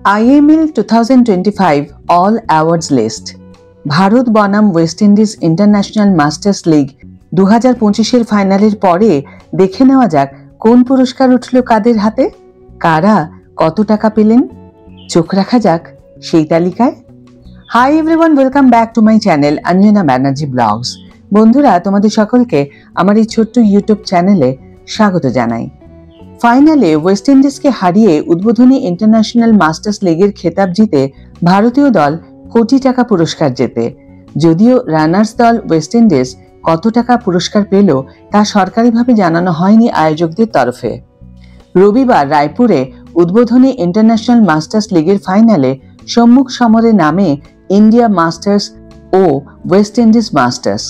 IML 2025 All Awards List। Bharat বনাম West Indies international masters league 2025-এর ফাইনালের পরে দেখে নেওয়া যাক কোন পুরস্কার উঠল কাদের হাতে, কারা কত টাকা পেলেন। চোখ রাখা যাক সেই তালিকায়। Hi everyone, welcome back to my channel Anjana Banerjee blogs. বন্ধুরা, তোমাদের সকলকে আমার এই ছোট্ট ইউটিউব চ্যানেলে স্বাগত জানাই। ফাইনালে ওয়েস্ট ইন্ডিজকে হারিয়ে উদ্বোধনী ইন্টারন্যাশনাল মাস্টার্স লিগের খেতাব জিতে ভারতীয় দল কোটি টাকা পুরস্কার জেতে। যদিও রানার্স দল ওয়েস্ট ইন্ডিজ কত টাকা পুরস্কার পেল তা সরকারিভাবে জানানো হয়নি আয়োজকদের তরফে। রবিবার রায়পুরে উদ্বোধনী ইন্টারন্যাশনাল মাস্টার্স লিগের ফাইনালে সম্মুখ সমরে নামে ইন্ডিয়া মাস্টার্স ও ওয়েস্ট ইন্ডিজ মাস্টার্স।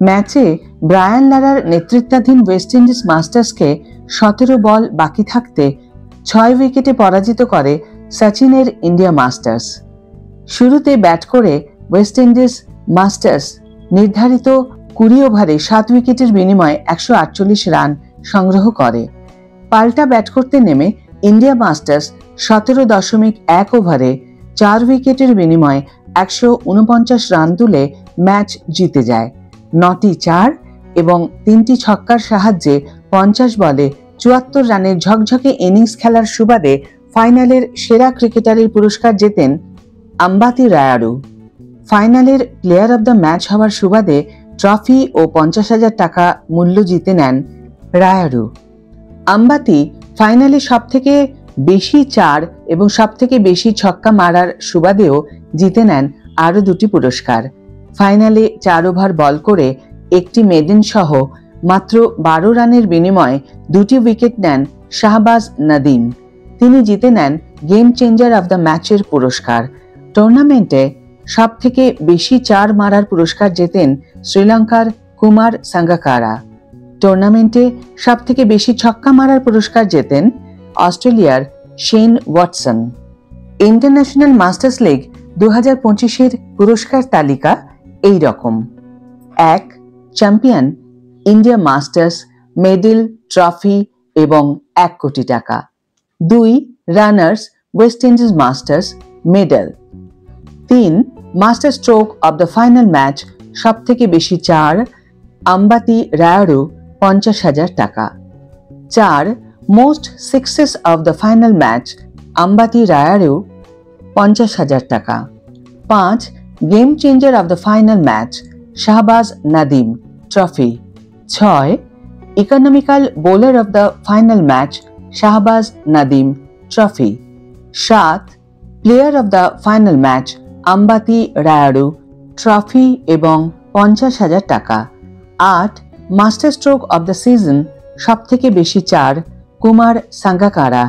ম্যাচে ব্রায়ান লারার নেতৃত্বাধীন ওয়েস্ট ইন্ডিজ মাস্টার্সকে 17 বল বাকি থাকতে 6 উইকেটে পরাজিত করে সচিনের ইন্ডিয়া মাস্টার্স। শুরুতে ব্যাট করে ওয়েস্ট ইন্ডিজ মাস্টার্স নির্ধারিত 20 ওভারে 7 উইকেটের বিনিময়ে 148 রান সংগ্রহ করে। পাল্টা ব্যাট করতে নেমে ইন্ডিয়া মাস্টার্স 17.1 ওভারে 4 উইকেটের বিনিময়ে 149 রান তুলে ম্যাচ জিতে যায়। 9টি 4 এবং 3টি ছক্কার সাহায্যে 50 বলে 74 রানের ঝকঝকে ইনিংস খেলার সুবাদে ফাইনালের সেরা ক্রিকেটারের পুরস্কার জেতেন আম্বাতি রায়ুডু। ফাইনালের প্লেয়ার অব দ্য ম্যাচ হওয়ার সুবাদে ট্রফি ও 50,000 টাকা মূল্য জিতে নেন রায়ুডু। আম্বাতি ফাইনালে সবথেকে বেশি 4 এবং সবথেকে বেশি ছক্কা মারার সুবাদেও জিতে নেন আরও 2টি পুরস্কার। ফাইনালে 4 ওভার বল করে একটি মেডেন সহ মাত্র 12 রানের বিনিময়ে 2টি উইকেট নেন শাহবাজ নাদিম। তিনি জিতে নেন গেম চেঞ্জার অব দ্য ম্যাচের পুরস্কার। টুর্নামেন্টে সব থেকে বেশি 4 মারার পুরস্কার জেতেন শ্রীলঙ্কার কুমার সাঙ্গাকারা। টুর্নামেন্টে সব থেকে বেশি ছক্কা মারার পুরস্কার জেতেন অস্ট্রেলিয়ার Shane Watson. International masters league 2025-এর পুরস্কার তালিকা এই রকম: 1 champion India masters, medal, trophy এবং 1 কোটি টাকা। 2 runners West Indies masters, medal. 3 master stroke of the final match, সব থেকে বেশি 4, আম্বাতি রায়ুডু 50,000 টাকা। 4 most sixes of the final match, Ambati Rayudu 50,000 টাকা। 5 game changer of the final match, Shahbaz Nadeem, trophy. 6 economical bowler of the final match, Shahbaz Nadeem, trophy. 7 player of the final match, Ambati Rayudu, trophy এবং 50,000 টাকা। 8 master stroke of the season, সব থেকে বেশি 4, কুমার সাঙ্গাকারা,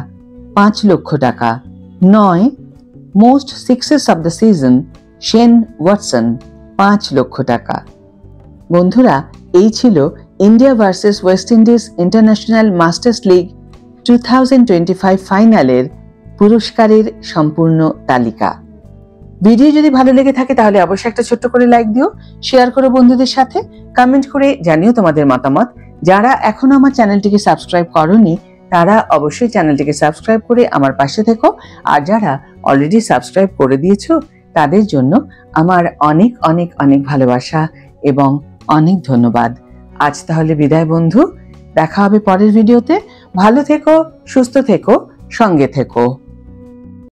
5 লক্ষ টাকা। 9 most sixes of the season, Shane Watson, 5 লক্ষ টাকা। বন্ধুরা, এই ছিল India versus West Indies international masters league 2025 ফাইনালের পুরস্কারের সম্পূর্ণ তালিকা। ভিডিও যদি ভালো লেগে থাকে তাহলে অবশ্যই একটা ছোট্ট করে লাইক দিও, শেয়ার করো বন্ধুদের সাথে, কমেন্ট করে জানিও তোমাদের মতামত। যারা এখনো আমার চ্যানেলটিকে সাবস্ক্রাইব করোনি তারা অবশ্যই চ্যানেলটিকে সাবস্ক্রাইব করে আমার পাশে থেকো, আর যারা অলরেডি সাবস্ক্রাইব করে দিয়েছো তাদের জন্য আমার অনেক অনেক অনেক ভালোবাসা এবং অনেক ধন্যবাদ। আজ তাহলে বিদায় বন্ধু, দেখা হবে পরের ভিডিওতে। ভালো থেকো, সুস্থ থেকো, সঙ্গে থেকো।